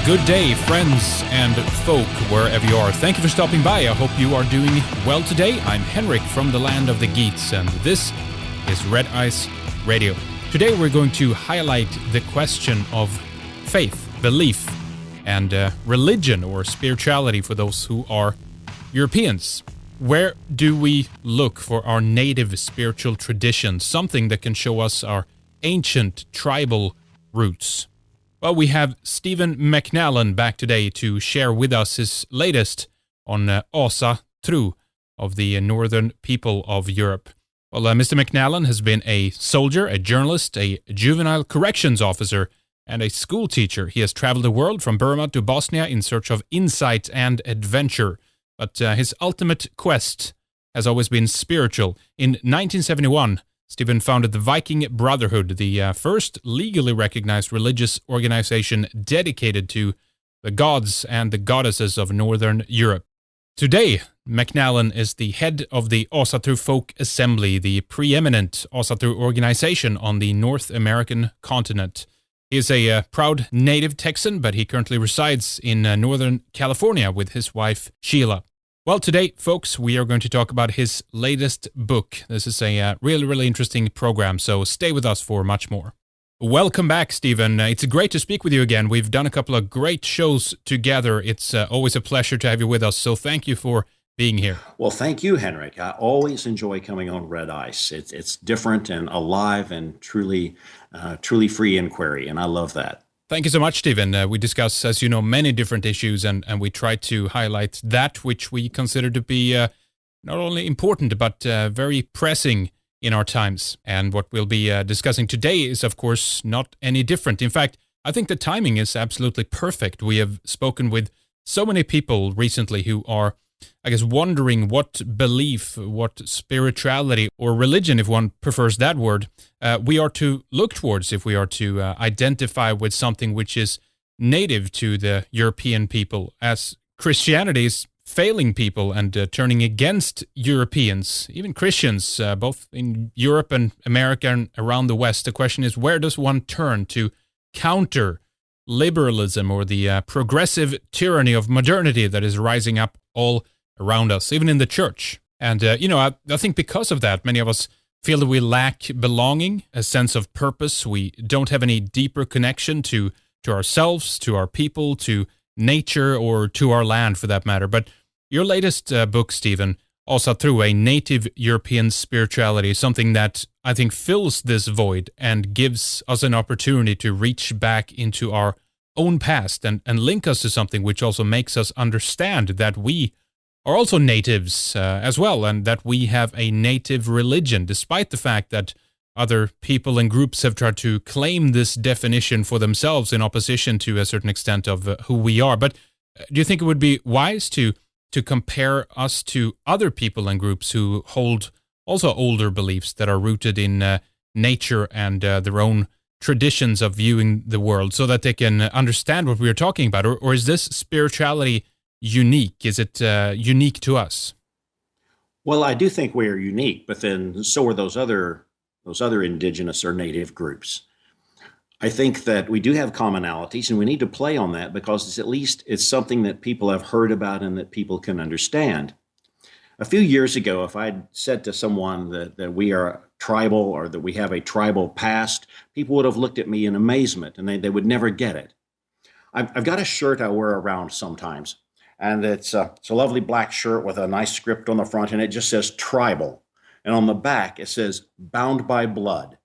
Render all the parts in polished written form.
Good day, friends and folk, wherever you are. Thank you for stopping by. I hope you are doing well today. I'm Henrik from the land of the Geats, and this is Red Ice Radio. Today we're going to highlight the question of faith, belief, and religion or spirituality for those who are Europeans. Where do we look for our native spiritual traditions, something that can show us our ancient tribal roots? Well, we have Stephen McNallen back today to share with us his latest on Asatru of the northern people of Europe. Well, Mr. McNallen has been a soldier, a journalist, a juvenile corrections officer, and a school teacher. He has traveled the world from Burma to Bosnia in search of insight and adventure. But his ultimate quest has always been spiritual. In 1971, Stephen founded the Viking Brotherhood, the first legally recognized religious organization dedicated to the gods and the goddesses of Northern Europe. Today, McNallen is the head of the Asatru Folk Assembly, the preeminent Asatru organization on the North American continent. He is a proud native Texan, but he currently resides in Northern California with his wife, Sheila. Well, today, folks, we are going to talk about his latest book. This is a really interesting program, so stay with us for much more. Welcome back, Stephen. It's great to speak with you again. We've done a couple of great shows together. It's always a pleasure to have you with us, so thank you for being here. Well, thank you, Henrik. I always enjoy coming on Red Ice. It's different and alive and truly free inquiry, and I love that. Thank you so much, Stephen. We discuss, as you know, many different issues, and we try to highlight that which we consider to be not only important, but very pressing in our times. And what we'll be discussing today is, of course, not any different. In fact, I think the timing is absolutely perfect. We have spoken with so many people recently who are, I guess, wondering what belief, what spirituality, or religion, if one prefers that word, we are to look towards if we are to identify with something which is native to the European people, as Christianity is failing people and turning against Europeans, even Christians, both in Europe and America and around the West. The question is, where does one turn to counter liberalism or the progressive tyranny of modernity that is rising up all around us, even in the church? And, I think because of that, many of us feel that we lack belonging, a sense of purpose. We don't have any deeper connection to ourselves, to our people, to nature, or to our land for that matter. But your latest book, Stephen, Asatru, a native European spirituality, is something that I think fills this void and gives us an opportunity to reach back into our own past and link us to something which also makes us understand that we are also natives as well, and that we have a native religion, despite the fact that other people and groups have tried to claim this definition for themselves in opposition to a certain extent of who we are. But do you think it would be wise to compare us to other people and groups who hold also older beliefs that are rooted in nature and their own traditions of viewing the world, so that they can understand what we are talking about? Or is this spirituality unique? Is it unique to us? Well, I do think we are unique, but then so are those other indigenous or native groups. I think that we do have commonalities, and we need to play on that because it's something that people have heard about and that people can understand. A few years ago, if I'd said to someone that we are tribal or that we have a tribal past, people would have looked at me in amazement, and they would never get it. I've got a shirt I wear around sometimes, and it's a lovely black shirt with a nice script on the front, and it just says tribal. And on the back, it says bound by blood.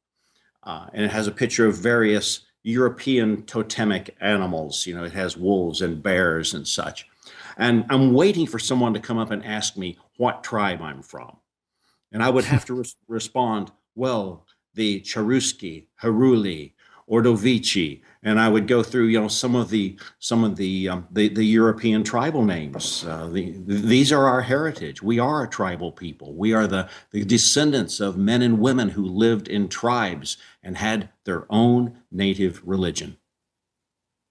And it has a picture of various European totemic animals. You know, it has wolves and bears and such. And I'm waiting for someone to come up and ask me what tribe I'm from. And I would have to respond, well, the Cherusci, Heruli, Ordovici, and I would go through, some of the European tribal names. These are our heritage. We are a tribal people. We are the descendants of men and women who lived in tribes and had their own native religion.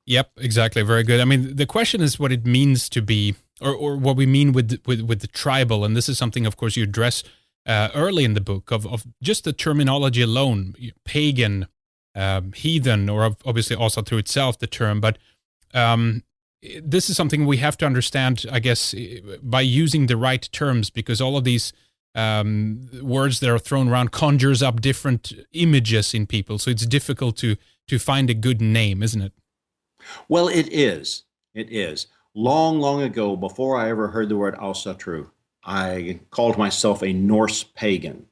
Yep, exactly. Very good. I mean, the question is what it means to be, or what we mean with the tribal, and this is something, of course, you address early in the book of just the terminology alone, pagan, heathen, or obviously also through itself, the term, but This is something we have to understand, I guess, by using the right terms, because all of these words that are thrown around conjures up different images in people. So it's difficult to find a good name, isn't it? Well, it is. It is. Long, long ago, before I ever heard the word Asatru, I called myself a Norse pagan.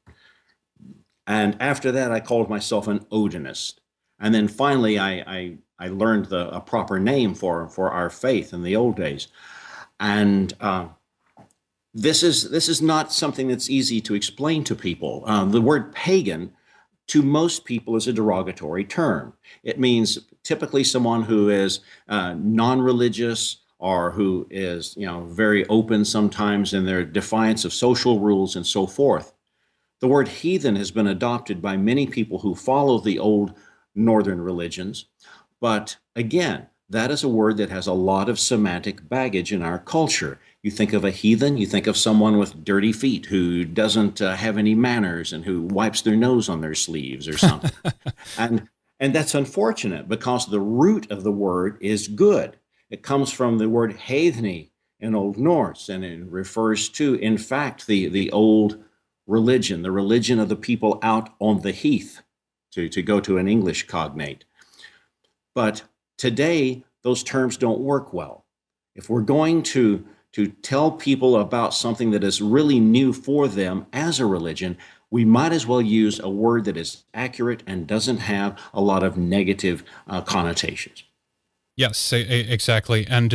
And after that, I called myself an Odinist. And then finally, I learned a proper name for our faith in the old days. And this is not something that's easy to explain to people. The word pagan to most people is a derogatory term. It means typically someone who is non-religious or who is, very open sometimes in their defiance of social rules and so forth. The word heathen has been adopted by many people who follow the old northern religions. But again, that is a word that has a lot of semantic baggage in our culture. You think of a heathen, you think of someone with dirty feet who doesn't have any manners and who wipes their nose on their sleeves or something. And and that's unfortunate because the root of the word is good. It comes from the word heathni in Old Norse, and it refers to, in fact, the old religion, the religion of the people out on the heath, to go to an English cognate. But today, those terms don't work well. If we're going to tell people about something that is really new for them as a religion, we might as well use a word that is accurate and doesn't have a lot of negative connotations. Yes, exactly. And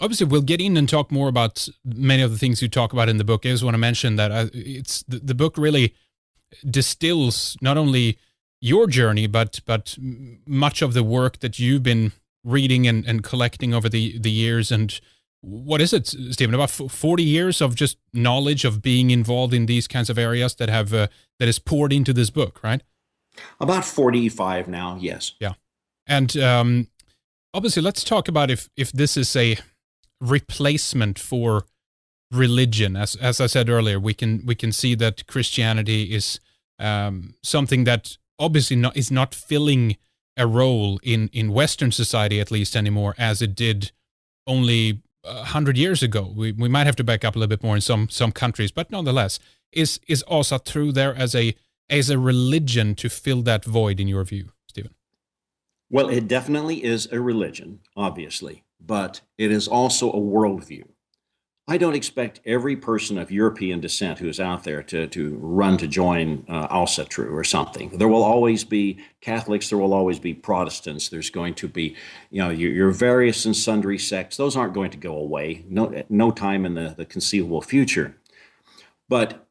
obviously, we'll get in and talk more about many of the things you talk about in the book. I just want to mention that it's the book really distills not only your journey, but much of the work that you've been reading and collecting over the years. And what is it, Stephen? About 40 years of just knowledge of being involved in these kinds of areas that have that is poured into this book, right? About 45 now, yes. Yeah. And obviously, let's talk about if this is a replacement for religion. As I said earlier, we can see that Christianity is something that obviously is not filling a role in Western society, at least anymore, as it did only 100 years ago. We might have to back up a little bit more in some countries, but nonetheless, is Asatru there as a religion to fill that void in your view, Stephen? Well, it definitely is a religion, obviously, but it is also a worldview. I don't expect every person of European descent who is out there to run to join Asatru or something. There will always be Catholics. There will always be Protestants. There's going to be, your various and sundry sects. Those aren't going to go away. No time in the conceivable future. But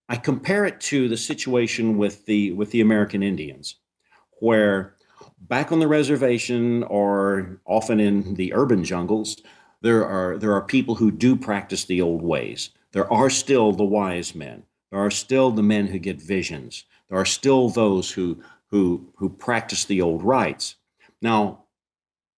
I compare it to the situation with the American Indians, where back on the reservation or often in the urban jungles, there are people who do practice the old ways. There are still the wise men. There are still the men who get visions. There are still those who practice the old rites. Now,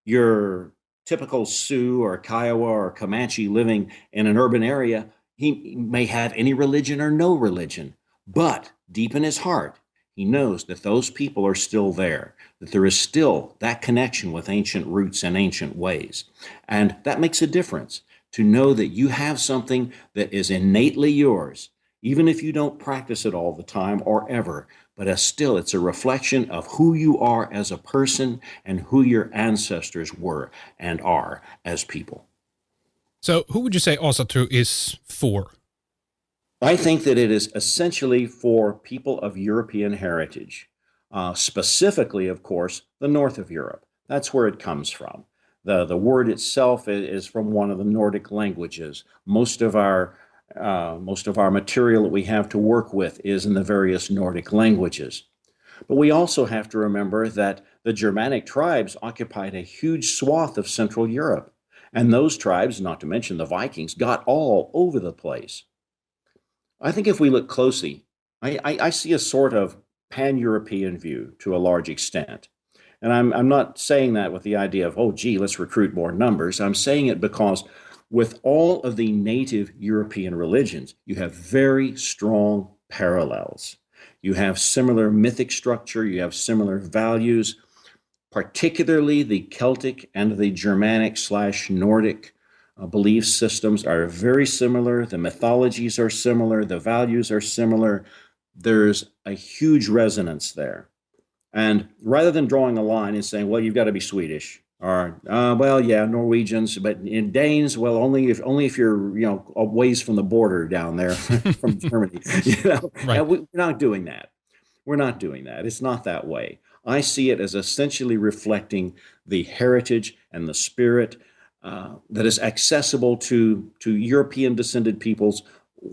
your typical Sioux or Kiowa or Comanche living in an urban area, he may have any religion or no religion, but deep in his heart, he knows that those people are still there, that there is still that connection with ancient roots and ancient ways. And that makes a difference to know that you have something that is innately yours, even if you don't practice it all the time or ever, but it's a reflection of who you are as a person and who your ancestors were and are as people. So, who would you say Asatru is for? I think that it is essentially for people of European heritage, specifically, of course, the north of Europe. That's where it comes from. The word itself is from one of the Nordic languages. Most of our material that we have to work with is in the various Nordic languages. But we also have to remember that the Germanic tribes occupied a huge swath of Central Europe. And those tribes, not to mention the Vikings, got all over the place. I think if we look closely, I see a sort of pan-European view to a large extent. And I'm not saying that with the idea of, oh, gee, let's recruit more numbers. I'm saying it because with all of the native European religions, you have very strong parallels. You have similar mythic structure, you have similar values, particularly the Celtic and the Germanic slash Nordic belief systems are very similar. The mythologies are similar. The values are similar. There's a huge resonance there. And rather than drawing a line and saying, well, you've got to be Swedish, or well, yeah, Norwegians, but in Danes, well, only if you're a ways from the border down there from Germany. Right. And we're not doing that. We're not doing that. It's not that way. I see it as essentially reflecting the heritage and the spirit that is accessible to European descended peoples,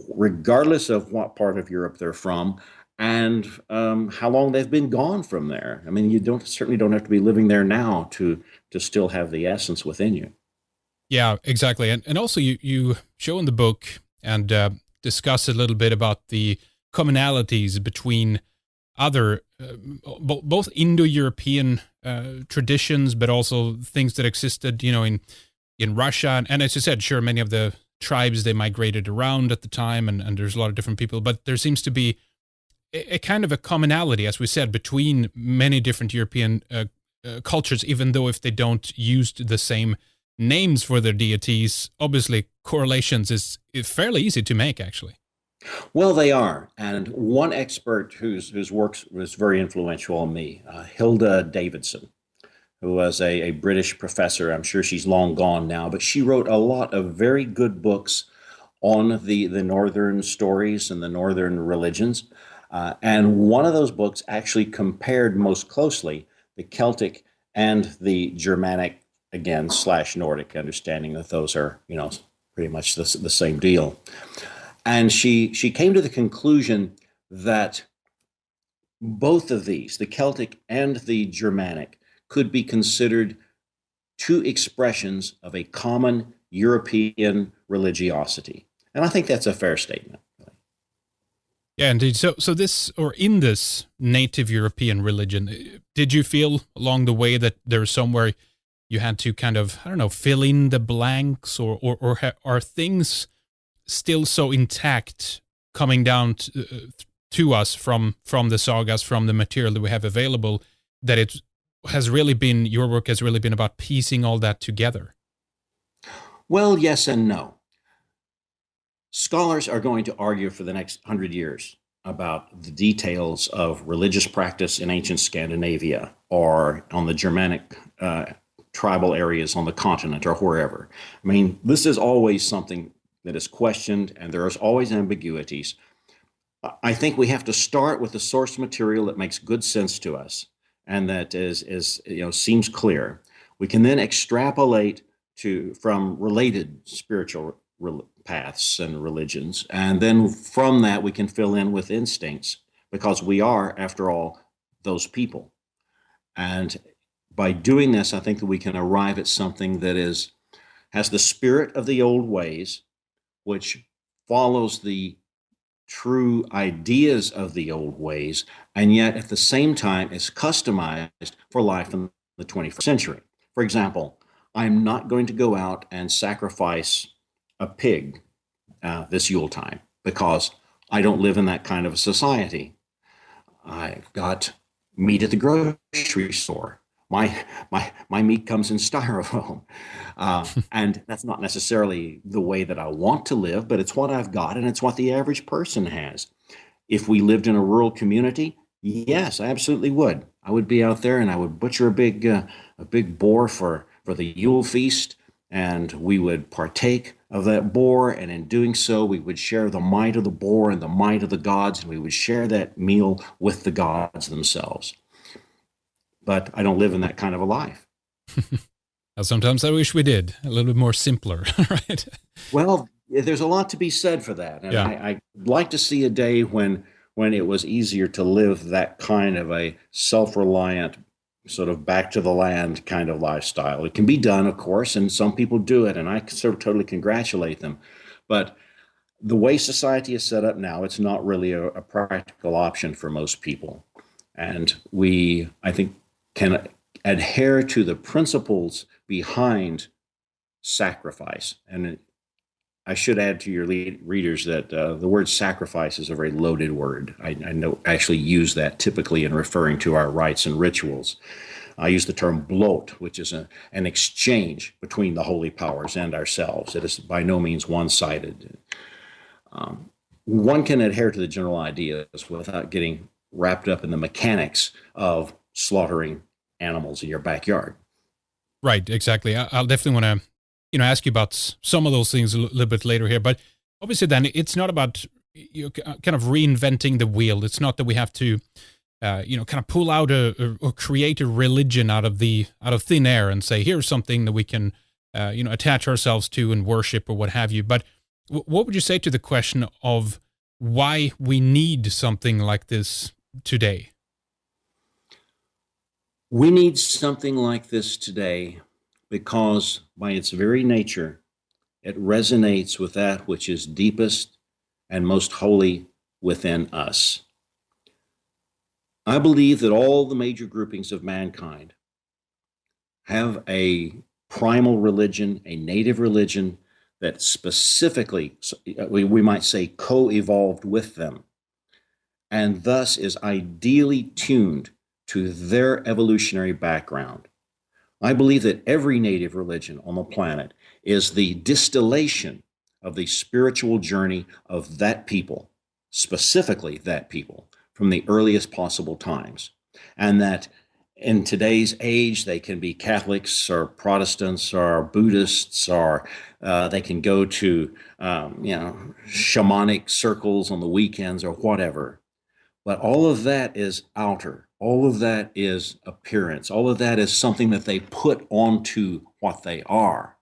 regardless of what part of Europe they're from, and how long they've been gone from there. I mean, you certainly don't have to be living there now to still have the essence within you. Yeah, exactly. And also you show in the book and discuss a little bit about the commonalities between other, both Indo-European traditions, but also things that existed, in Russia. And as you said, sure, many of the tribes, they migrated around at the time, and there's a lot of different people, but there seems to be a kind of a commonality, as we said, between many different European cultures, even though if they don't use the same names for their deities, obviously correlations is fairly easy to make, actually. Well, they are. And one expert whose work was very influential on me, Hilda Davidson, who was a British professor. I'm sure she's long gone now, but she wrote a lot of very good books on the northern stories and the northern religions. And one of those books actually compared most closely the Celtic and the Germanic, again, slash Nordic, understanding that those are, pretty much the same deal. And she came to the conclusion that both of these, the Celtic and the Germanic, could be considered two expressions of a common European religiosity. And I think that's a fair statement. Yeah, indeed. So this, or in this native European religion, did you feel along the way that there's somewhere you had to kind of, I don't know, fill in the blanks, or are things still so intact coming down to us from the sagas, from the material that we have available, that it has really been, your work has really been about piecing all that together? Well, yes and no. Scholars are going to argue for the next 100 years about the details of religious practice in ancient Scandinavia or on the Germanic tribal areas on the continent or wherever. I mean, this is always something that is questioned, and there is always ambiguities. I think we have to start with the source material that makes good sense to us and that is seems clear. We can then extrapolate from related spiritual paths and religions, and then from that we can fill in with instincts, because we are, after all, those people. And by doing this, I think that we can arrive at something that has the spirit of the old ways, which follows the true ideas of the old ways, and yet at the same time is customized for life in the 21st century. For example, I'm not going to go out and sacrifice a pig this Yuletime because I don't live in that kind of a society. I've got meat at the grocery store. My meat comes in styrofoam. And that's not necessarily the way that I want to live, but it's what I've got, and it's what the average person has. If we lived in a rural community, yes, I absolutely would. I would be out there and I would butcher a big boar for the Yule feast, and we would partake of that boar, and in doing so, we would share the might of the boar and the might of the gods, and we would share that meal with the gods themselves. But I don't live in that kind of a life. Sometimes I wish we did a little bit more simpler, right? Well, there's a lot to be said for that. And Yeah. I'd like to see a day when it was easier to live that kind of a self-reliant, sort of back to the land kind of lifestyle. It can be done, of course, and some people do it, and I sort of totally congratulate them. But the way society is set up now, it's not really a practical option for most people. And we, I think, can adhere to the principles behind sacrifice. And I should add to your readers that the word sacrifice is a very loaded word. I know actually use that typically in referring to our rites and rituals. I use the term blot, which is an exchange between the holy powers and ourselves. It is by no means one-sided. One can adhere to the general ideas without getting wrapped up in the mechanics of slaughtering animals in your backyard. Right, exactly. I'll definitely want to, ask you about some of those things a little bit later here. But obviously, then it's not about kind of reinventing the wheel. It's not that we have to, kind of pull out or create a religion out of thin air and say, here's something that we can, attach ourselves to and worship or what have you. But what would you say to the question of why we need something like this today? We need something like this today because, by its very nature, it resonates with that which is deepest and most holy within us. I believe that all the major groupings of mankind have a primal religion, a native religion that specifically, we might say, co-evolved with them, and thus is ideally tuned to their evolutionary background. I believe that every native religion on the planet is the distillation of the spiritual journey of that people, specifically that people, from the earliest possible times. And that in today's age, they can be Catholics or Protestants or Buddhists, or they can go to, shamanic circles on the weekends or whatever. But all of that is outer. All of that is appearance. All of that is something that they put onto what they are.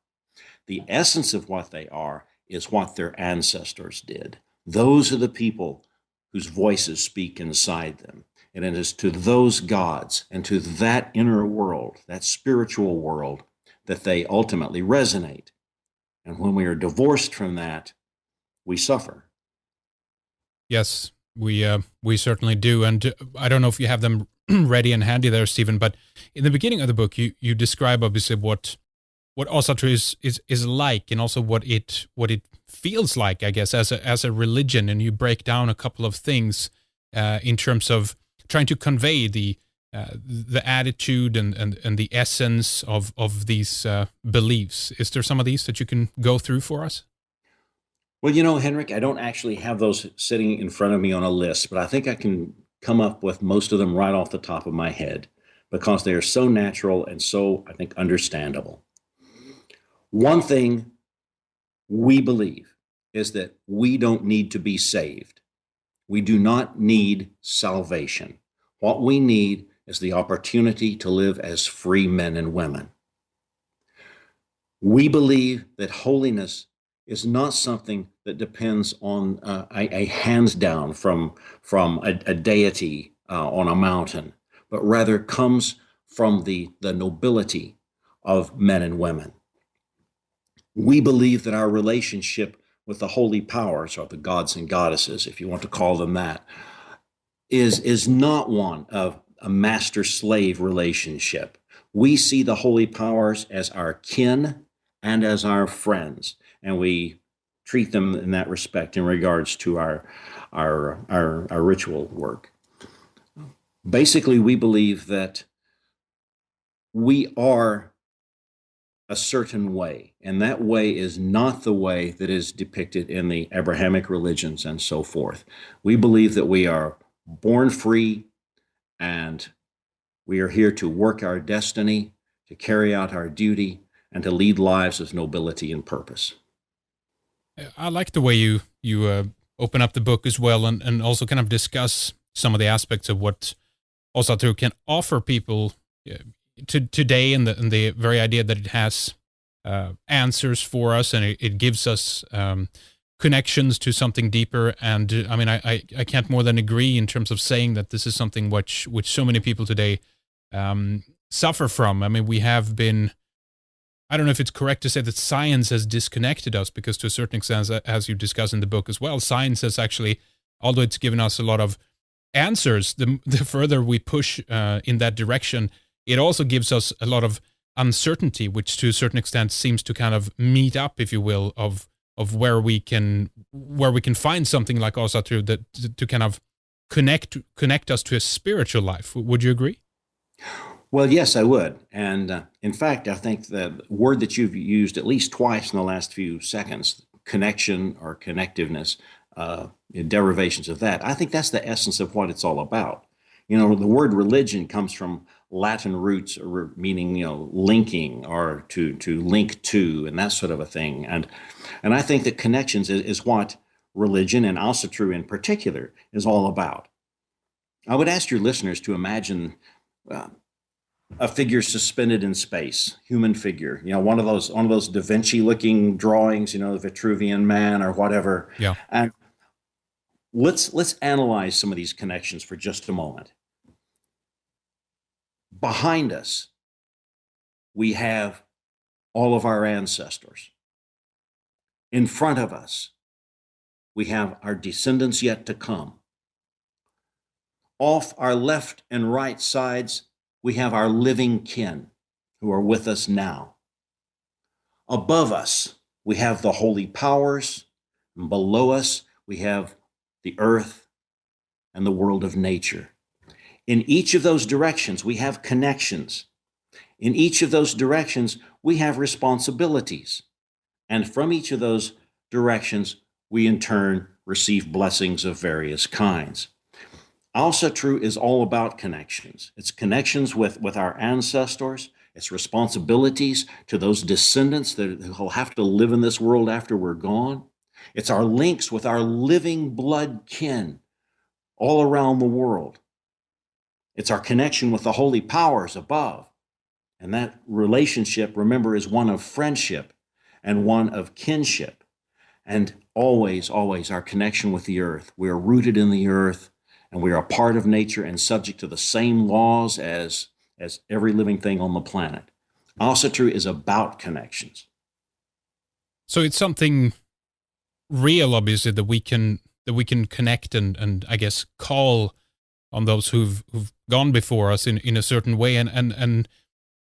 The essence of what they are is what their ancestors did. Those are the people whose voices speak inside them. And it is to those gods and to that inner world, that spiritual world, that they ultimately resonate. And when we are divorced from that, we suffer. Yes, we certainly do. And I don't know if you have them ready and handy there, Stephen, but in the beginning of the book, you describe obviously what Asatru is like, and also what it feels like, I guess, as a religion. And you break down a couple of things in terms of trying to convey the attitude and the essence of these beliefs. Is there some of these that you can go through for us? Well, Henrik, I don't actually have those sitting in front of me on a list, but I think I can come up with most of them right off the top of my head because they are so natural and so, I think, understandable. One thing we believe is that we don't need to be saved. We do not need salvation. What we need is the opportunity to live as free men and women. We believe that holiness is not something that depends on a hands down from a deity on a mountain, but rather comes from the nobility of men and women. We believe that our relationship with the holy powers, or the gods and goddesses, if you want to call them that, is not one of a master-slave relationship. We see the holy powers as our kin and as our friends, and we treat them in that respect in regards to our ritual work. Basically, we believe that we are a certain way, and that way is not the way that is depicted in the Abrahamic religions and so forth. We believe that we are born free, and we are here to work our destiny, to carry out our duty, and to lead lives of nobility and purpose. I like the way you open up the book as well, and also kind of discuss some of the aspects of what Asatru can offer people today, and the very idea that it has answers for us, and it gives us connections to something deeper. And I mean, I can't more than agree in terms of saying that this is something which so many people today suffer from. I mean, we have been, I don't know if it's correct to say that science has disconnected us, because to a certain extent, as you discuss in the book as well, science has actually, although it's given us a lot of answers, the further we push in that direction, it also gives us a lot of uncertainty, which to a certain extent seems to kind of meet up, if you will, of where we can find something like Asatru that to kind of connect us to a spiritual life. Would you agree? Well, yes, I would. And in fact, I think the word that you've used at least twice in the last few seconds, connection or connectiveness, derivations of that, I think that's the essence of what it's all about. The word religion comes from Latin roots meaning, linking or to link to and that sort of a thing. And I think that connections is what religion and Asatru in particular is all about. I would ask your listeners to imagine uh, a figure suspended in space, human figure, one of those Da Vinci looking drawings, the Vitruvian Man or whatever. Yeah. And let's analyze some of these connections for just a moment. Behind us, we have all of our ancestors. In front of us, we have our descendants yet to come. Off our left and right sides, we have our living kin who are with us now. Above us, we have the holy powers, and below us, we have the earth and the world of nature. In each of those directions, we have connections. In each of those directions, we have responsibilities. And from each of those directions, we in turn receive blessings of various kinds. Asatru is all about connections. It's connections with our ancestors. It's responsibilities to those descendants that will have to live in this world after we're gone. It's our links with our living blood kin all around the world. It's our connection with the holy powers above. And that relationship, remember, is one of friendship and one of kinship. And always, always our connection with the earth. We are rooted in the earth and we are a part of nature and subject to the same laws as every living thing on the planet. Asatru is about connections. So it's something real, obviously, that we can connect and I guess call on those who've gone before us in a certain way, and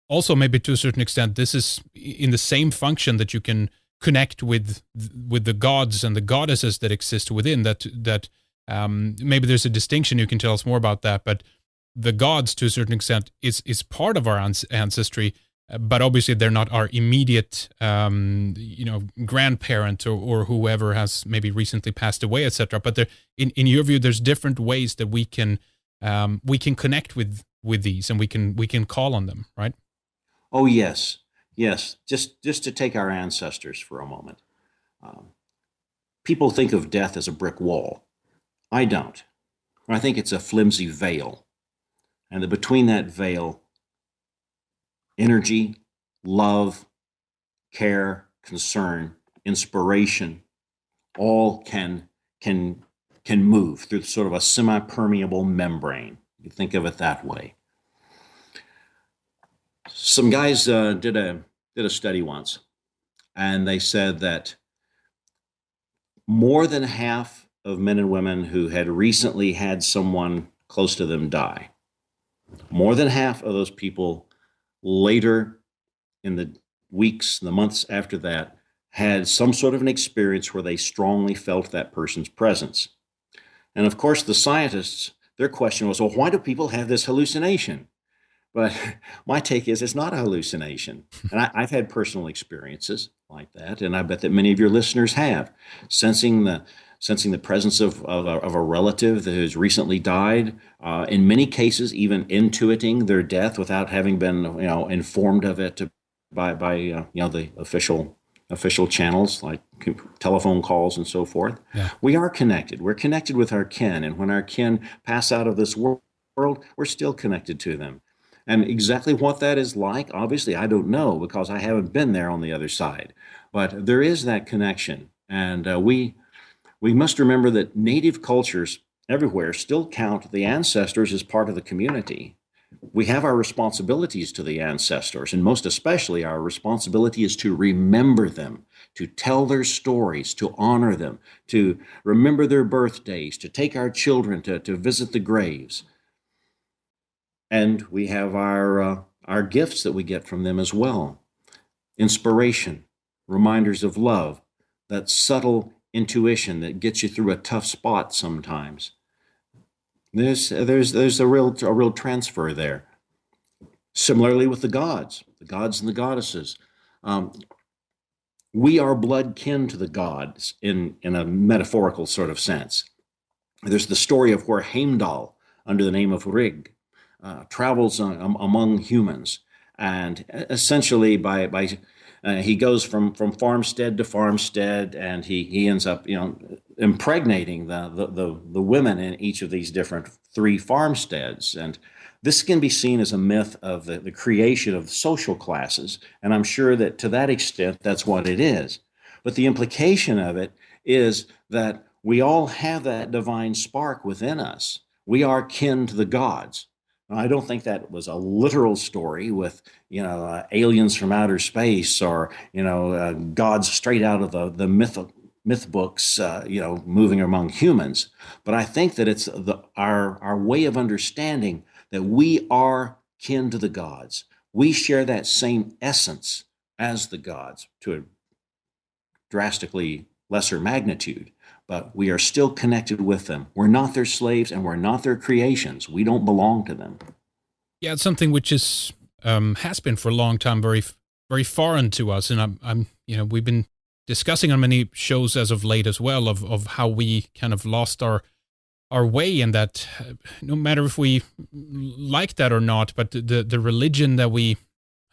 also maybe to a certain extent this is in the same function that you can connect with the gods and the goddesses that exist within that. Maybe there's a distinction. You can tell us more about that, but the gods to a certain extent is part of our ancestry, but obviously they're not our immediate grandparent or whoever has maybe recently passed away, etc. But there, in your view, there's different ways that we can connect with these, and we can call on them, right? Oh, yes. Yes. Just to take our ancestors for a moment. Um, People think of death as a brick wall. I don't. I think it's a flimsy veil. And that between that veil, energy, love, care, concern, inspiration, all can move through sort of a semi-permeable membrane. You think of it that way. Some guys did a study once, and they said that more than half of men and women who had recently had someone close to them die, more than half of those people later in the weeks, the months after that, had some sort of an experience where they strongly felt that person's presence. And of course, the scientists, their question was, well, why do people have this hallucination? But my take is it's not a hallucination. And I've had personal experiences like that, and I bet that many of your listeners have, sensing the presence of a relative that has recently died. In many cases, even intuiting their death without having been informed of it by the official channels like telephone calls and so forth. Yeah. We are connected. We're connected with our kin, and when our kin pass out of this world, we're still connected to them. And exactly what that is like, obviously, I don't know because I haven't been there on the other side. But there is that connection, and we must remember that native cultures everywhere still count the ancestors as part of the community. We have our responsibilities to the ancestors, and most especially our responsibility is to remember them, to tell their stories, to honor them, to remember their birthdays, to take our children to visit the graves. And we have our gifts that we get from them as well. Inspiration, reminders of love, that subtle intuition that gets you through a tough spot sometimes. There's a real transfer there. Similarly with the gods and the goddesses. Um, we are blood kin to the gods in a metaphorical sort of sense. There's the story of where Heimdall, under the name of Rig, travels among humans, and essentially by he goes from farmstead to farmstead, and he ends up impregnating the women in each of these different three farmsteads. And this can be seen as a myth of the creation of social classes, and I'm sure that to that extent that's what it is. But the implication of it is that we all have that divine spark within us. We are kin to the gods. Now, I don't think that was a literal story with aliens from outer space, or gods straight out of the myth books, moving among humans. But I think that it's our way of understanding that we are kin to the gods. We share that same essence as the gods to a drastically lesser magnitude, but we are still connected with them. We're not their slaves, and we're not their creations. We don't belong to them. Yeah, it's something which is has been for a long time very foreign to us, and I'm we've been discussing on many shows as of late as well of how we kind of lost our way, and that no matter if we like that or not, but the religion that we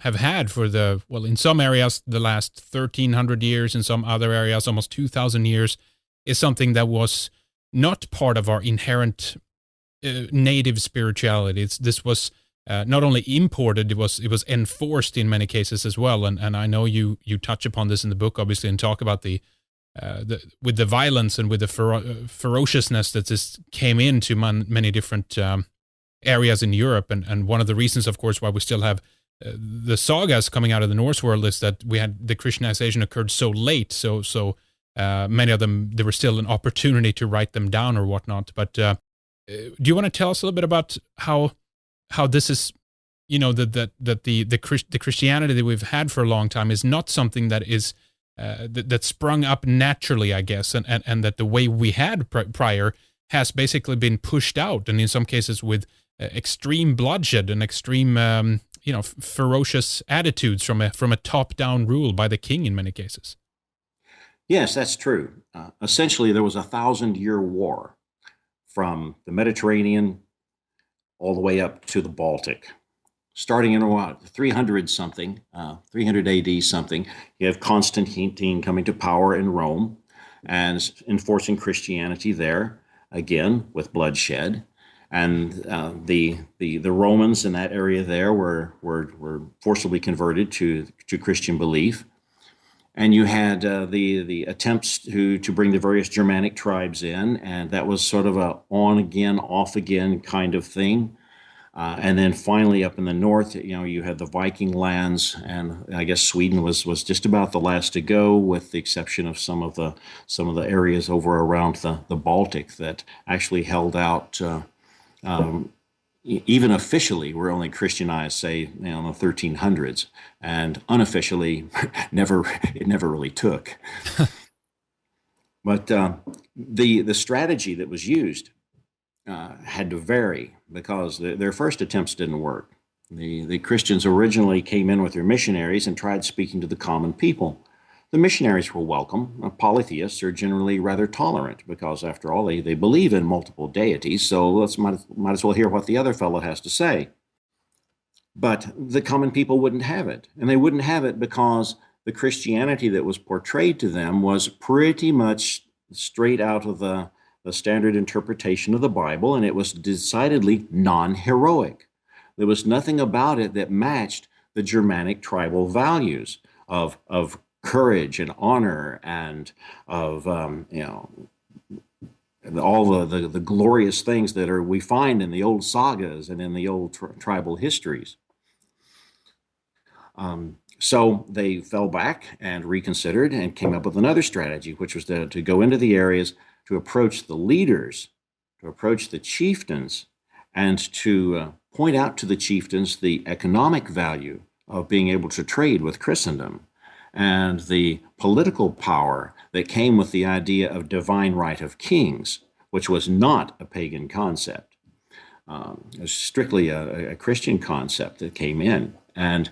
have had for in some areas the last 1,300 years, in some other areas almost 2,000 years, is something that was not part of our inherent native spirituality. This was not only imported, it was enforced in many cases as well. And I know you touch upon this in the book, obviously, and talk about with the violence and with the ferociousness that this came into many different areas in Europe. And one of the reasons, of course, why we still have the sagas coming out of the Norse world is that we had the Christianization occurred so late. So many of them, there was still an opportunity to write them down or whatnot. But do you want to tell us a little bit about how this is, that the Christianity that we've had for a long time is not something that is that sprung up naturally, I guess, and that the way we had prior has basically been pushed out, and in some cases with extreme bloodshed and extreme ferocious attitudes from a top-down rule by the king in many cases. Yes, that's true. Essentially, there was a 1,000-year war from the Mediterranean all the way up to the Baltic. Starting in 300 something, 300 AD something, you have Constantine coming to power in Rome and enforcing Christianity there, again with bloodshed. And the Romans in that area there were forcibly converted to Christian belief. And you had the attempts to bring the various Germanic tribes in, and that was sort of a on again, off again kind of thing. And then finally, up in the north, you had the Viking lands, and I guess Sweden was just about the last to go, with the exception of some of the areas over around the Baltic that actually held out. Even officially, were only Christianized, say, in the 1300s, and unofficially, it never really took. But the strategy that was used had to vary, because their first attempts didn't work. The Christians originally came in with their missionaries and tried speaking to the common people. The missionaries were welcome. Polytheists are generally rather tolerant, because, after all, they believe in multiple deities, so might as well hear what the other fellow has to say. But the common people wouldn't have it, and they wouldn't have it because the Christianity that was portrayed to them was pretty much straight out of the standard interpretation of the Bible, and it was decidedly non-heroic. There was nothing about it that matched the Germanic tribal values of courage and honor, and of all the glorious things that we find in the old sagas and in the old tribal histories. So they fell back and reconsidered and came up with another strategy, which was to go into the areas, to approach the leaders, to approach the chieftains, and to point out to the chieftains the economic value of being able to trade with Christendom, and the political power that came with the idea of divine right of kings, which was not a pagan concept. It was strictly a Christian concept that came in. And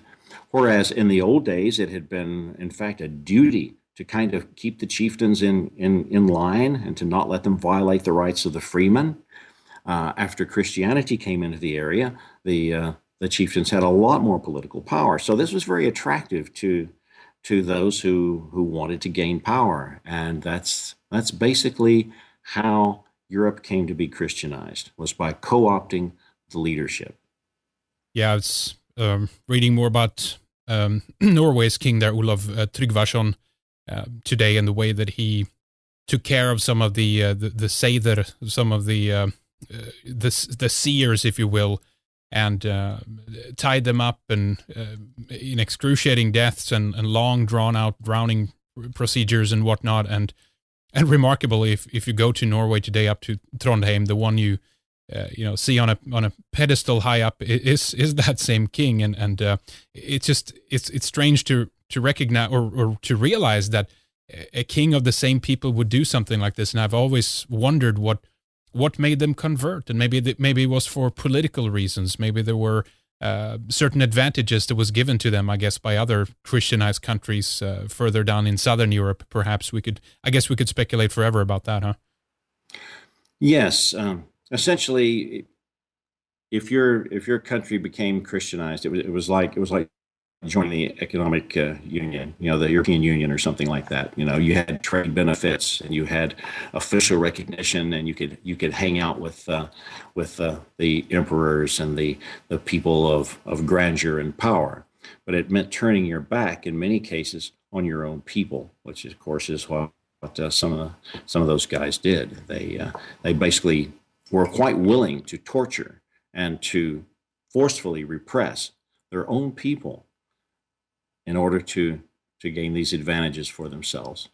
whereas in the old days, it had been, in fact, a duty to kind of keep the chieftains in line and to not let them violate the rights of the freemen. After Christianity came into the area, the chieftains had a lot more political power. So this was very attractive to those who wanted to gain power, and that's basically how Europe came to be Christianized, was by co-opting the leadership. Yeah, I was reading more about Norway's king there, Olav Tryggvason, today, and the way that he took care of some of the seder, some of the seers, if you will, and tied them up and in excruciating deaths and long drawn out drowning procedures and whatnot. And remarkable, if you go to Norway today, up to Trondheim, the one you see on a pedestal high up is that same king. And it's strange to recognize or to realize that a king of the same people would do something like this. And I've always wondered what made them convert, and maybe it was for political reasons. Maybe there were certain advantages that was given to them, I guess, by other Christianized countries further down in Southern Europe. Perhaps we could speculate forever about that, huh? Yes, essentially, if your country became Christianized, it was like joining the economic union, the European Union or something like that. You had trade benefits and you had official recognition, and you could hang out with the emperors and the people of grandeur and power. But it meant turning your back in many cases on your own people, which of course is what some of those guys did. They basically were quite willing to torture and to forcefully repress their own people in order to gain these advantages for themselves.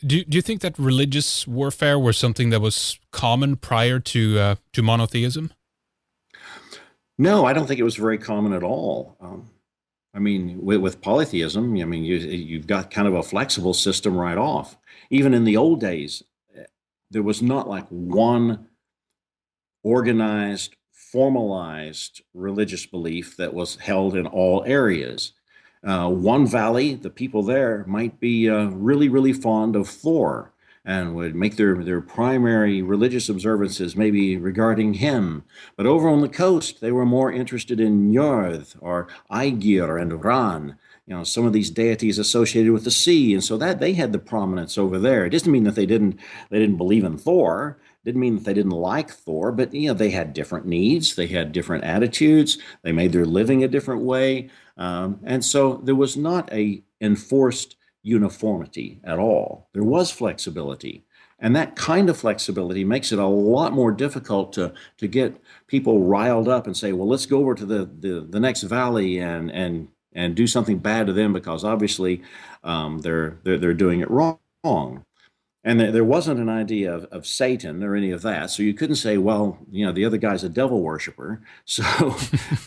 Do you think that religious warfare was something that was common prior to monotheism? No, I don't think it was very common at all. I mean, with polytheism, I mean, you've got kind of a flexible system right off. Even in the old days, there was not like one organized, formalized religious belief that was held in all areas. One valley, the people there might be really, really fond of Thor and would make their primary religious observances maybe regarding him. But over on the coast, they were more interested in Njörð or Aegir and Ran, some of these deities associated with the sea. And so that they had the prominence over there. It doesn't mean that they didn't believe in Thor. Didn't mean that they didn't like Thor, but they had different needs, they had different attitudes, they made their living a different way, and so there was not a enforced uniformity at all. There was flexibility, and that kind of flexibility makes it a lot more difficult to get people riled up and say, well, let's go over to the next valley and do something bad to them because obviously they're doing it wrong. And there wasn't an idea of Satan or any of that. So you couldn't say, well, the other guy's a devil worshiper. So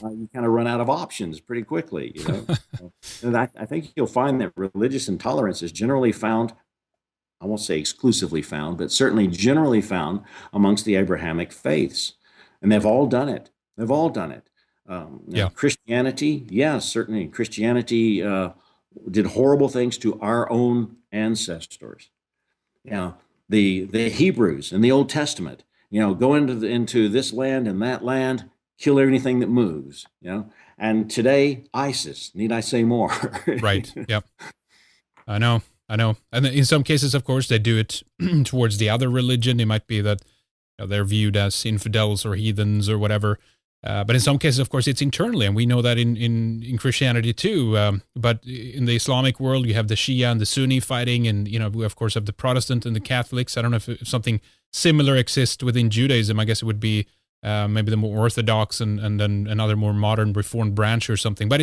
you kind of run out of options pretty quickly. And I think you'll find that religious intolerance is generally found, I won't say exclusively found, but certainly generally found amongst the Abrahamic faiths. And they've all done it. They've all done it. Christianity, certainly Christianity did horrible things to our own ancestors. The Hebrews in the Old Testament, go into this land and that land, kill everything that moves, And today, ISIS, need I say more? Right. Yep. I know. And in some cases, of course, they do it towards the other religion. It might be that they're viewed as infidels or heathens or whatever. But in some cases, of course, it's internally, and we know that in Christianity too. But in the Islamic world, you have the Shia and the Sunni fighting, and we of course have the Protestant and the Catholics. I don't know if something similar exists within Judaism. I guess it would be maybe the more Orthodox and then another more modern Reformed branch or something. But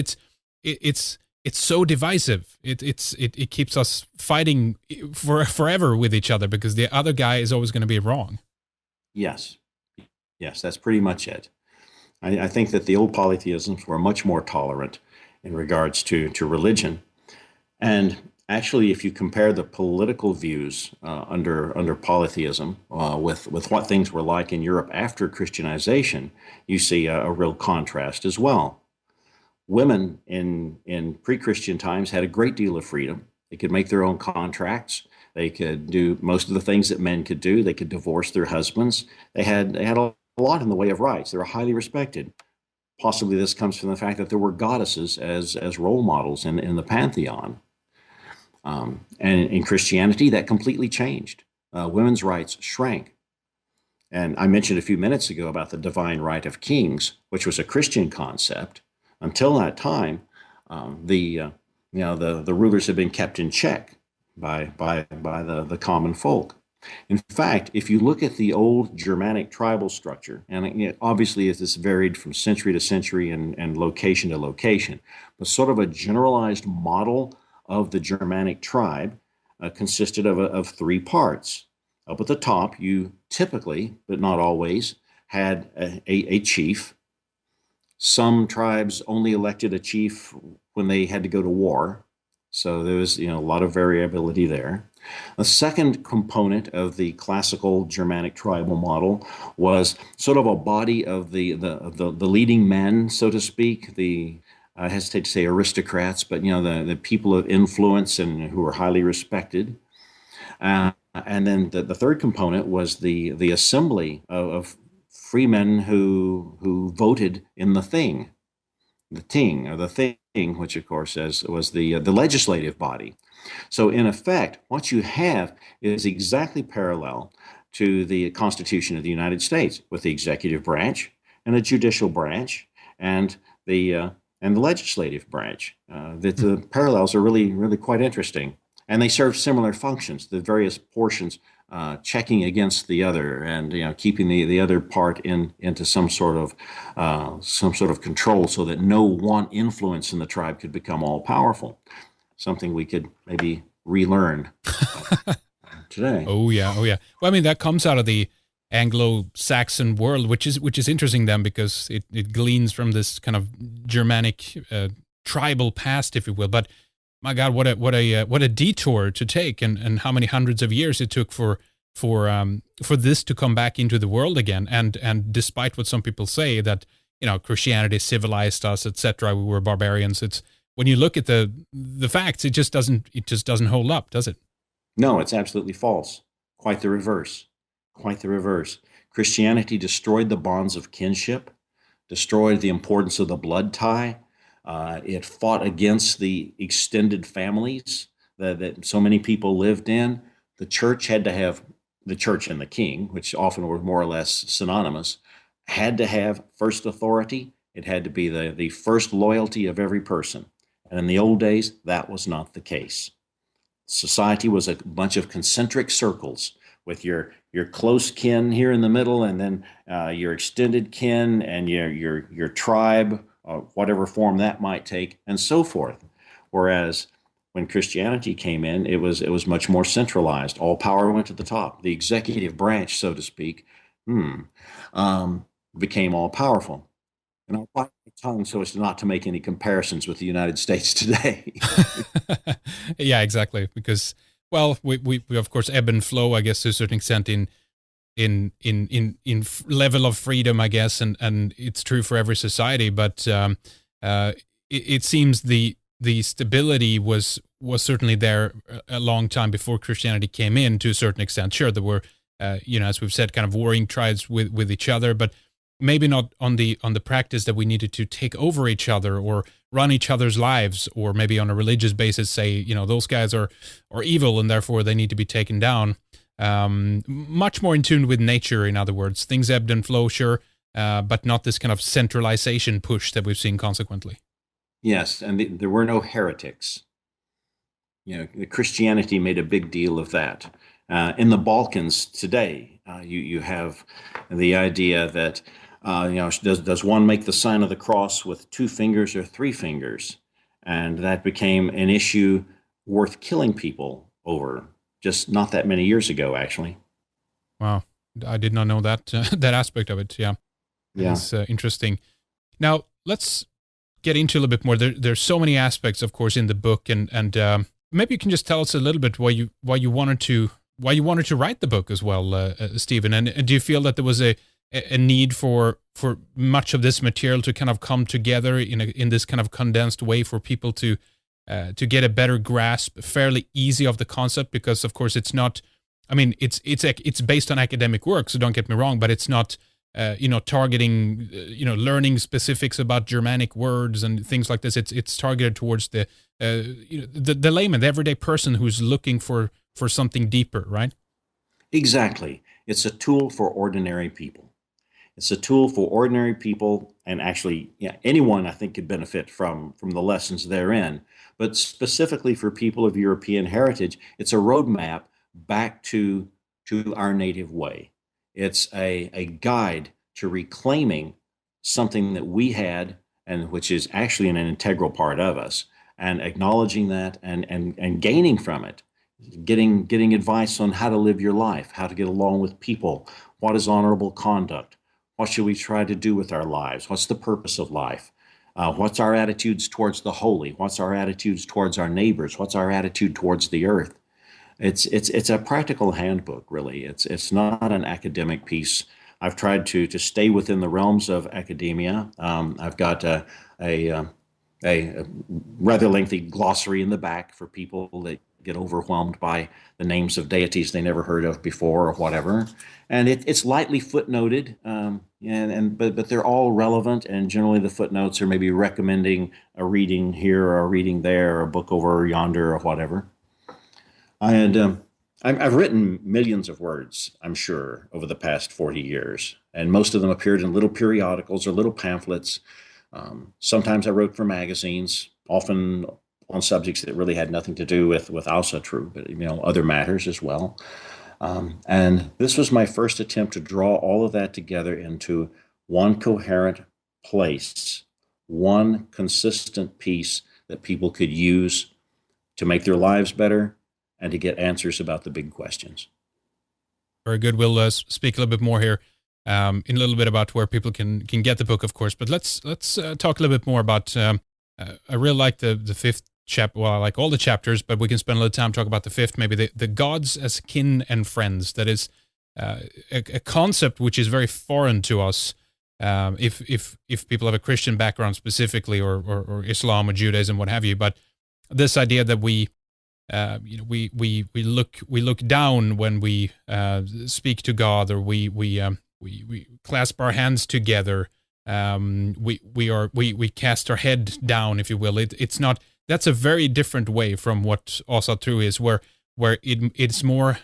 it's so divisive. It keeps us fighting forever with each other because the other guy is always going to be wrong. Yes, that's pretty much it. I think that the old polytheisms were much more tolerant in regards to religion. And Actually, if you compare the political views under polytheism with what things were like in Europe after Christianization, you see a real contrast as well. Women in pre-Christian times had a great deal of freedom. They could make their own contracts. They could do most of the things that men could do. They could divorce their husbands. They had a lot in the way of rights. They were highly respected. Possibly this comes from the fact that there were goddesses as role models in the pantheon. And in Christianity, that completely changed. Women's rights shrank. And I mentioned a few minutes ago about the divine right of kings, which was a Christian concept. Until that time, the rulers had been kept in check by the common folk. In fact, if you look at the old Germanic tribal structure, and obviously this varied from century to century and location to location, but sort of a generalized model of the Germanic tribe consisted of three parts. Up at the top, you typically, but not always, had a chief. Some tribes only elected a chief when they had to go to war. So there was, a lot of variability there. A second component of the classical Germanic tribal model was sort of a body of the leading men, so to speak, I hesitate to say aristocrats, but the people of influence and who were highly respected. And then the third component was the assembly of free men who voted in the ting, or the thing, which of course was the legislative body. So in effect, what you have is exactly parallel to the Constitution of the United States, with the executive branch and the judicial branch and the legislative branch. The parallels are really, really quite interesting. And they serve similar functions, the various portions checking against the other, and keeping the other part into some sort of control, so that no one influence in the tribe could become all powerful. Something we could maybe relearn today. Oh yeah, oh yeah. Well, I mean, that comes out of the Anglo-Saxon world, which is interesting then, because it gleans from this kind of Germanic tribal past, if you will. But my God, what a detour to take, and how many hundreds of years it took for this to come back into the world again. And despite what some people say, that Christianity civilized us, etc., we were barbarians. It's, when you look at the facts, it just doesn't hold up, does it? No, it's absolutely false. Quite the reverse. Quite the reverse. Christianity destroyed the bonds of kinship, destroyed the importance of the blood tie. It fought against the extended families that so many people lived in. The church had to have, the church and the king, which often were more or less synonymous, had to have first authority. It had to be the first loyalty of every person. And in the old days, that was not the case. Society was a bunch of concentric circles with your close kin here in the middle, and then your extended kin and your tribe, whatever form that might take, and so forth. Whereas when Christianity came in, it was much more centralized. All power went to the top. The executive branch, so to speak, became all powerful. And I'll bite my tongue so as not to make any comparisons with the United States today. Yeah, exactly. Because, well, we of course ebb and flow, I guess, to a certain extent in level of freedom, I guess, and it's true for every society. But it seems the stability was certainly there a long time before Christianity came in, to a certain extent. Sure, there were as we've said, kind of warring tribes with each other, but maybe not on the practice that we needed to take over each other or run each other's lives, or maybe on a religious basis say, those guys are evil and therefore they need to be taken down. Much more in tune with nature, in other words. Things ebbed and flow, sure, but not this kind of centralization push that we've seen consequently. Yes, and there were no heretics. Christianity made a big deal of that. In the Balkans today, you have the idea that does one make the sign of the cross with 2 fingers or 3 fingers? And that became an issue worth killing people over just not that many years ago, actually. Wow, I did not know that that aspect of it. Yeah, it's interesting. Now let's get into a little bit more. There's so many aspects, of course, in the book, and maybe you can just tell us a little bit why you wanted to write the book as well, Stephen. And do you feel that there was a need for much of this material to kind of come together in this kind of condensed way for people to get a better grasp, fairly easy of the concept? Because of course it's not. I mean, it's based on academic work, so don't get me wrong, but it's not. Targeting, learning specifics about Germanic words and things like this. It's targeted towards the layman, the everyday person who's looking for something deeper, right? Exactly. It's a tool for ordinary people. It's a tool for ordinary people, and actually, yeah, anyone I think could benefit from the lessons therein. But specifically for people of European heritage, it's a roadmap back to our native way. It's a guide to reclaiming something that we had and which is actually an integral part of us, and acknowledging that and gaining from it, getting advice on how to live your life, how to get along with people, what is honorable conduct, what should we try to do with our lives, what's the purpose of life, what's our attitudes towards the holy, what's our attitudes towards our neighbors, what's our attitude towards the earth. It's a practical handbook, really. It's not an academic piece. I've tried to stay within the realms of academia. I've got a rather lengthy glossary in the back for people that get overwhelmed by the names of deities they never heard of before or whatever. And it's lightly footnoted, but they're all relevant. And generally, the footnotes are maybe recommending a reading here or a reading there, or a book over yonder or whatever. And I've written millions of words, I'm sure, over the past 40 years, and most of them appeared in little periodicals or little pamphlets. Sometimes I wrote for magazines, often on subjects that really had nothing to do with Asatru, but other matters as well. And this was my first attempt to draw all of that together into one coherent place, one consistent piece that people could use to make their lives better and to get answers about the big questions. Very good. We'll speak a little bit more here in a little bit about where people can get the book, of course. But let's talk a little bit more about. I really like the fifth chapter. Well, I like all the chapters, but we can spend a little time talking about the fifth. Maybe the gods as kin and friends. That is a concept which is very foreign to us. If people have a Christian background specifically, or Islam or Judaism, what have you, but this idea that we look down when we speak to God, or we clasp our hands together. We cast our head down, if you will. It's not. That's a very different way from what Asatru is, where it's more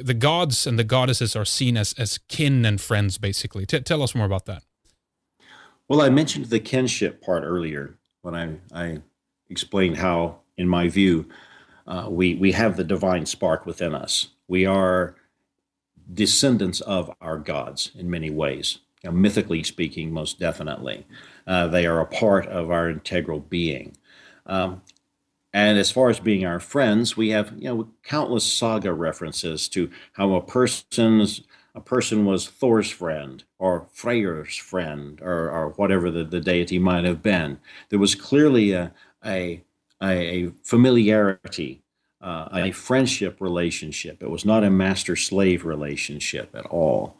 the gods and the goddesses are seen as kin and friends, basically. Tell us more about that. Well, I mentioned the kinship part earlier when I explained how, in my view, we have the divine spark within us. We are descendants of our gods in many ways. Mythically speaking, most definitely. They are a part of our integral being. And as far as being our friends, we have countless saga references to how a person was Thor's friend or Freyr's friend, or whatever the deity might have been. There was clearly a familiarity, a friendship relationship. It was not a master-slave relationship at all.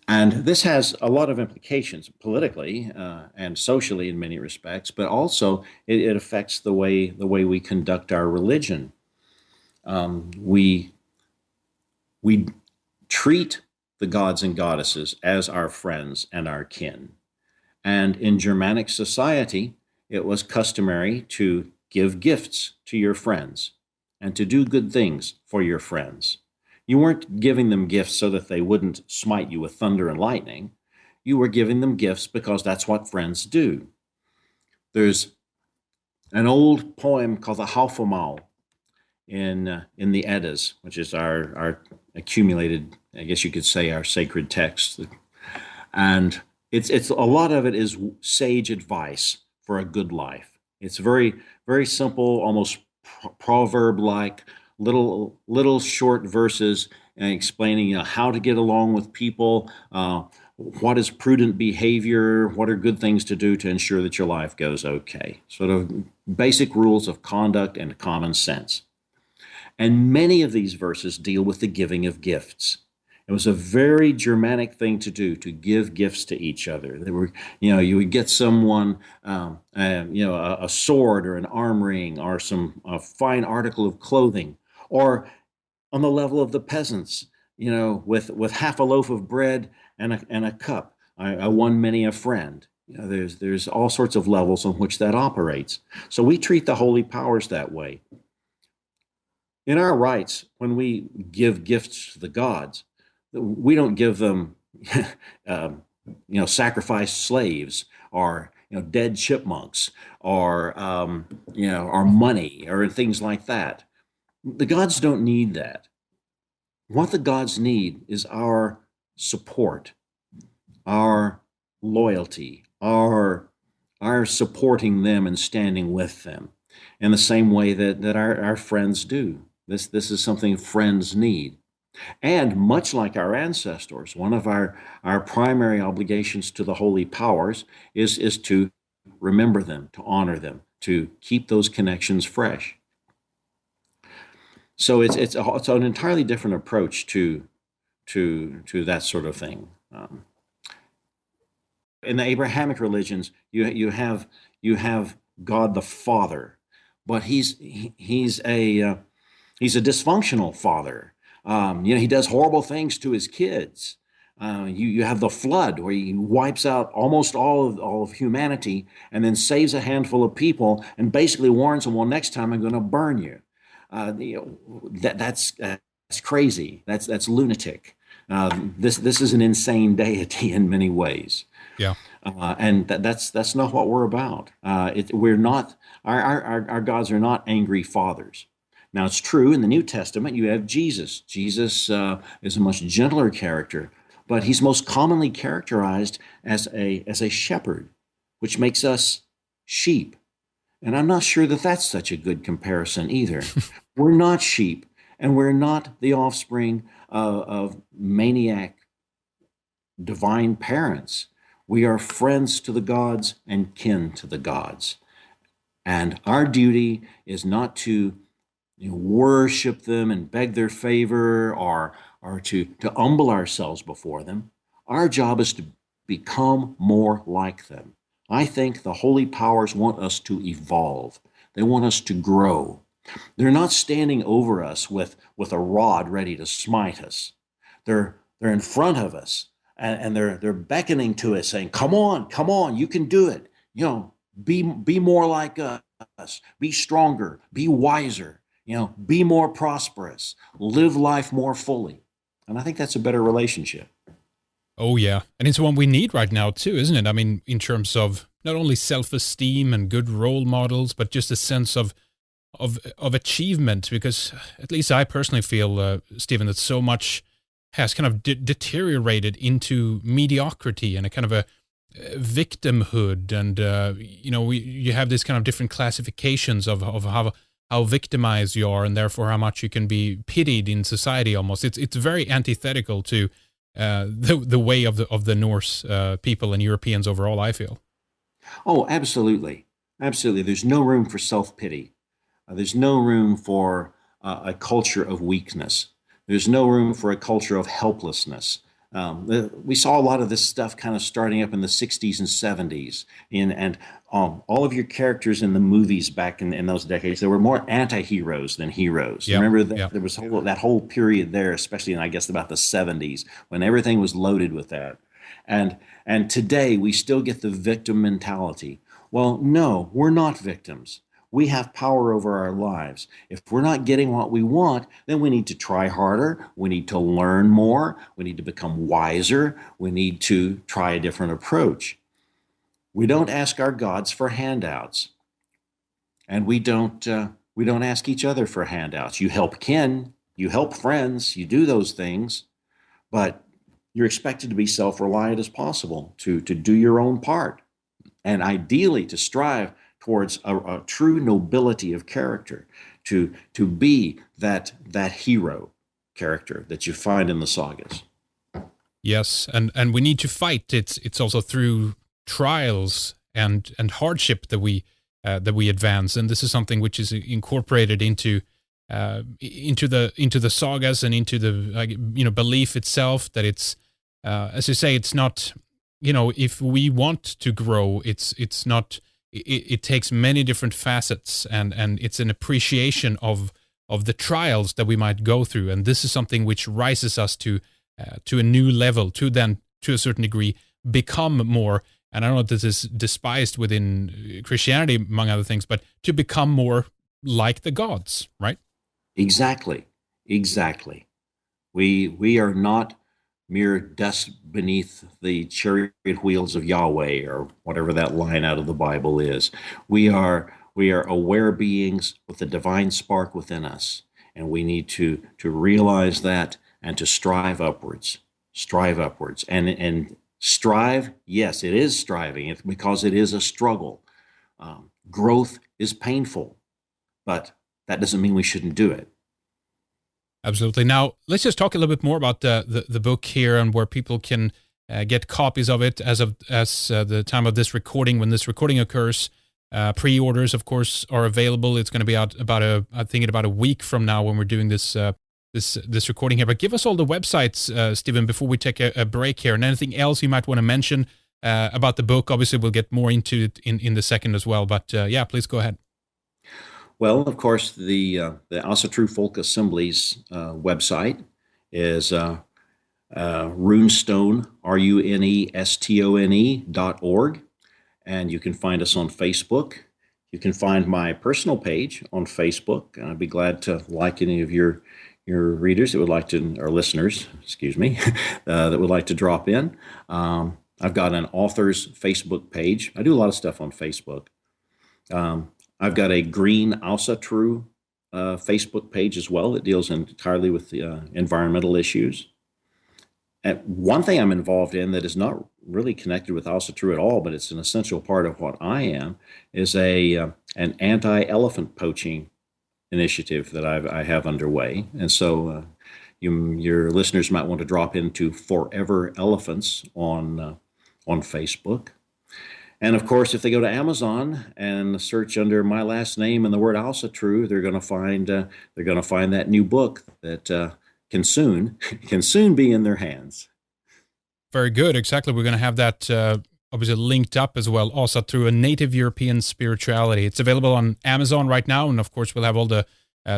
And this has a lot of implications politically and socially in many respects, but also it affects the way we conduct our religion. We treat the gods and goddesses as our friends and our kin. And in Germanic society, it was customary to give gifts to your friends and to do good things for your friends. You weren't giving them gifts so that they wouldn't smite you with thunder and lightning. You were giving them gifts because that's what friends do. There's an old poem called the Hauffemal in the Eddas, which is our accumulated, I guess you could say, our sacred text. And it's a lot of it is sage advice for a good life. It's very, very simple, almost proverb-like, little short verses explaining how to get along with people, what is prudent behavior, what are good things to do to ensure that your life goes okay. Sort of basic rules of conduct and common sense. And many of these verses deal with the giving of gifts. It was a very Germanic thing to do, to give gifts to each other. They were, you would get someone, a sword or an arm ring or a fine article of clothing, or on the level of the peasants, with half a loaf of bread and a cup. I won many a friend. There's all sorts of levels on which that operates. So we treat the holy powers that way. In our rites, when we give gifts to the gods, we don't give them, sacrificed slaves or dead chipmunks or or money or things like that. The gods don't need that. What the gods need is our support, our loyalty, our supporting them and standing with them in the same way that our friends do. This is something friends need. And much like our ancestors, one of our primary obligations to the holy powers is to remember them, to honor them, to keep those connections fresh. So it's an entirely different approach to that sort of thing. In the Abrahamic religions, you have God the Father, but he's a dysfunctional father. He does horrible things to his kids. You have the flood where he wipes out almost all of humanity and then saves a handful of people and basically warns them, well, next time I'm going to burn you. That's crazy. That's lunatic. This is an insane deity in many ways. Yeah. And that's not what we're about. We're not, our gods are not angry fathers. Now, it's true in the New Testament, you have Jesus. Jesus is a much gentler character, but he's most commonly characterized as a shepherd, which makes us sheep. And I'm not sure that that's such a good comparison either. We're not sheep, and we're not the offspring of maniac divine parents. We are friends to the gods and kin to the gods. And our duty is not to worship them and beg their favor or to humble ourselves before them. Our job is to become more like them. I think the holy powers want us to evolve. They want us to grow. They're not standing over us with a rod ready to smite us. They're in front of us and they're beckoning to us, saying, come on, you can do it. Be more like us, be stronger, be wiser, be more prosperous, live life more fully. And I think that's a better relationship. Oh, yeah. And it's one we need right now, too, isn't it? I mean, in terms of not only self-esteem and good role models, but just a sense of achievement, because at least I personally feel, Stephen, that so much has kind of deteriorated into mediocrity and a kind of a victimhood. And, you have this kind of different classifications of how victimized you are and therefore how much you can be pitied in society almost. It's very antithetical to the way of the Norse people and Europeans overall, I feel. Oh, absolutely. Absolutely. There's no room for self-pity. There's no room for a culture of weakness. There's no room for a culture of helplessness. We saw a lot of this stuff kind of starting up in the 60s and 70s. And all of your characters in the movies back in those decades, there were more anti-heroes than heroes. Yep, Remember that yep. there was that whole period there, especially in, I guess, about the 70s, when everything was loaded with that. And today we still get the victim mentality. Well, no, we're not victims. We have power over our lives. If we're not getting what we want, then we need to try harder. We need to learn more. We need to become wiser. We need to try a different approach. We don't ask our gods for handouts, and we don't ask each other for handouts. You help kin, you help friends, you do those things, but you're expected to be self-reliant as possible, to do your own part, and ideally to strive towards a true nobility of character, to be that hero character that you find in the sagas. Yes, and we need to fight. It's also through trials and hardship that we advance, and this is something which is incorporated into the sagas and into the belief itself, that it's as you say, it's not, if we want to grow, it's not. It takes many different facets, and it's an appreciation of the trials that we might go through, and this is something which rises us to a new level, to then, to a certain degree, become more, and I don't know if this is despised within Christianity, among other things, but to become more like the gods, right? Exactly. Exactly. We are not mere dust beneath the chariot wheels of Yahweh, or whatever that line out of the Bible is. We are aware beings with the divine spark within us, and we need to realize that and to strive upwards. Strive upwards. And strive, yes, it is striving, because it is a struggle. Growth is painful, but that doesn't mean we shouldn't do it. Absolutely. Now, let's just talk a little bit more about the book here, and where people can get copies of it as the time of this recording. When this recording occurs, pre-orders, of course, are available. It's going to be out about a week from now, when we're doing this recording here. But give us all the websites, Stephen, before we take a break here, and anything else you might want to mention about the book. Obviously, we'll get more into it in the second as well. But yeah, please go ahead. Well, of course, the Asatru Folk Assembly's website is runestone, runestone.org, and you can find us on Facebook. You can find my personal page on Facebook, and I'd be glad to like any of your readers that would like to, or listeners, excuse me, that would like to drop in. I've got an author's Facebook page. I do a lot of stuff on Facebook. I've got a Green Asatru Facebook page as well that deals entirely with the environmental issues. And one thing I'm involved in that is not really connected with Asatru at all, but it's an essential part of what I am, is an anti-elephant poaching initiative that I have underway. And so your listeners might want to drop into Forever Elephants on Facebook. And of course, if they go to Amazon and search under my last name and the word Asatru, they're going to find that new book that can soon be in their hands. Very good. Exactly. We're going to have that obviously linked up as well. Asatru, a Native European Spirituality. It's available on Amazon right now, and of course, we'll have all the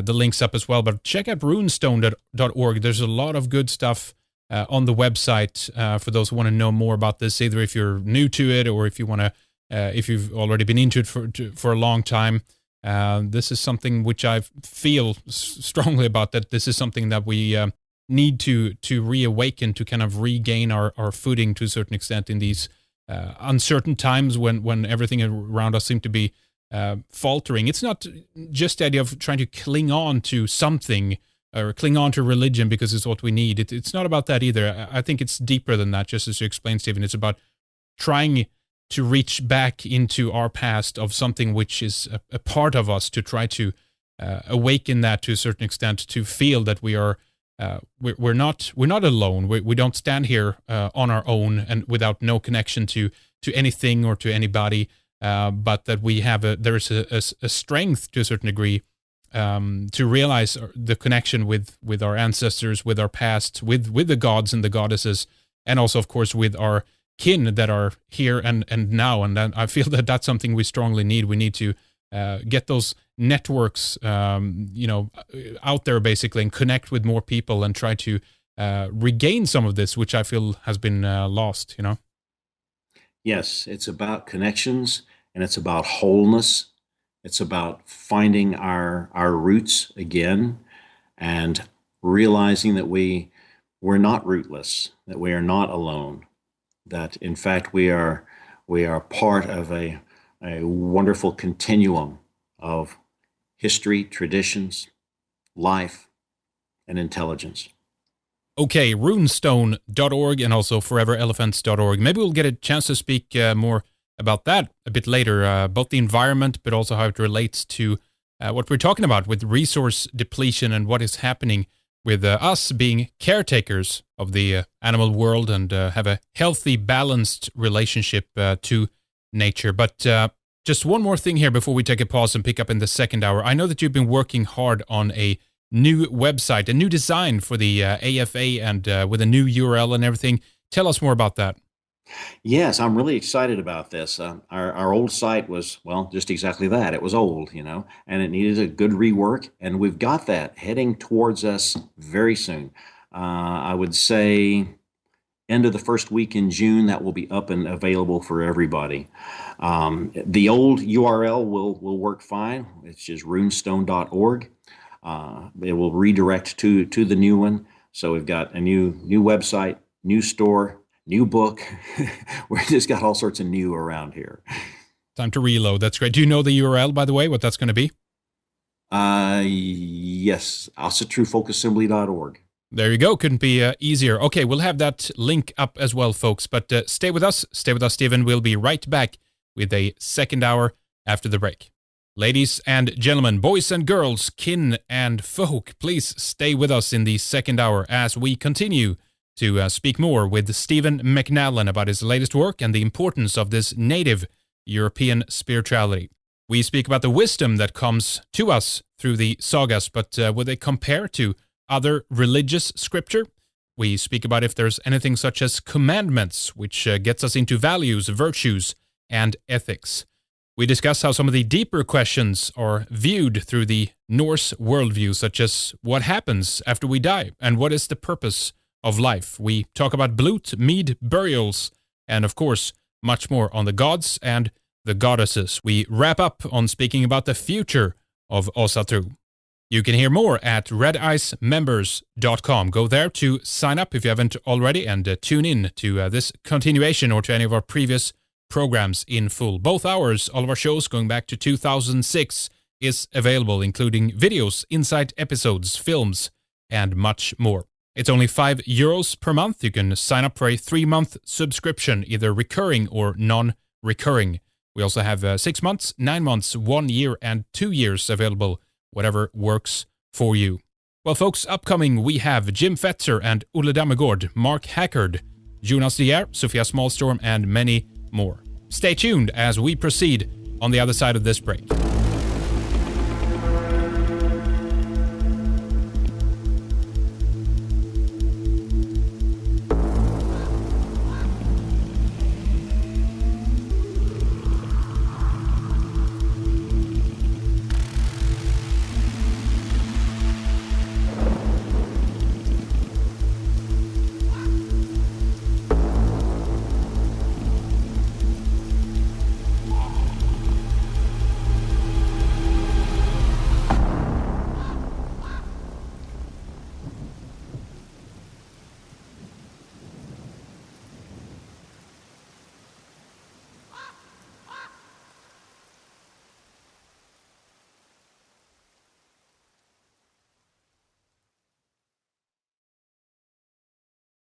links up as well. But check out runestone.org. There's a lot of good stuff on the website for those who want to know more about this, either if you're new to it or if you want to, if you've already been into it for a long time. This is something which I feel strongly about, that this is something that we need to reawaken, to kind of regain our footing to a certain extent in these uncertain times when everything around us seems to be faltering. It's not just the idea of trying to cling on to something or cling on to religion because it's what we need. It's not about that either. I think it's deeper than that, just as you explained, Stephen. It's about trying to reach back into our past of something which is a part of us, to try to awaken that to a certain extent, to feel that we're not alone. We don't stand here on our own and without no connection to anything or to anybody, but that we have there's a strength to a certain degree to realize the connection with our ancestors, with our past, with the gods and the goddesses, and also, of course, with our kin that are here and now. And then I feel that that's something we strongly need. We need to get those networks, out there basically, and connect with more people and try to regain some of this, which I feel has been lost. Yes, it's about connections, and it's about wholeness. It's about finding our roots again, and realizing that we're not rootless, that we are not alone, that in fact we are part of a wonderful continuum of history, traditions, life, and intelligence. Okay, runestone.org and also foreverelephants.org. Maybe we'll get a chance to speak more about that a bit later, both the environment, but also how it relates to what we're talking about with resource depletion and what is happening with us being caretakers of the animal world and have a healthy, balanced relationship to nature. But just one more thing here before we take a pause and pick up in the second hour. I know that you've been working hard on a new website, a new design for the AFA and with a new URL and everything. Tell us more about that. Yes, I'm really excited about this. Our old site was, well, just exactly that. It was old, and it needed a good rework. And we've got that heading towards us very soon. I would say end of the first week in June, that will be up and available for everybody. The old URL will work fine. It's just runestone.org. It will redirect to the new one. So we've got a new website, new store, new book. We just got all sorts of new around here. Time to reload. That's great. Do you know the URL, by the way, what that's going to be? Yes, asatrufolkassembly.org. There you go. Couldn't be easier. Okay, we'll have that link up as well, folks. But stay with us. Stay with us, Stephen. We'll be right back with a second hour after the break. Ladies and gentlemen, boys and girls, kin and folk, please stay with us in the second hour as we continue to speak more with Stephen McNallen about his latest work and the importance of this native European spirituality. We speak about the wisdom that comes to us through the sagas, but will they compare to other religious scripture? We speak about if there's anything such as commandments, which gets us into values, virtues, and ethics. We discuss how some of the deeper questions are viewed through the Norse worldview, such as what happens after we die and what is the purpose of life. We talk about blut, mead, burials, and of course, much more on the gods and the goddesses. We wrap up on speaking about the future of Asatru. You can hear more at redicemembers.com. Go there to sign up if you haven't already and tune in to this continuation or to any of our previous programs in full. Both hours, all of our shows going back to 2006 is available, including videos, insight episodes, films, and much more. It's only €5 per month. You can sign up for a 3-month subscription, either recurring or non-recurring. We also have 6 months, 9 months, 1 year, and 2 years available, whatever works for you. Well, folks, upcoming we have Jim Fetzer and Olle Dammegård, Mark Hackard, Jonas Dier, Sofia Smallstorm, and many more. Stay tuned as we proceed on the other side of this break.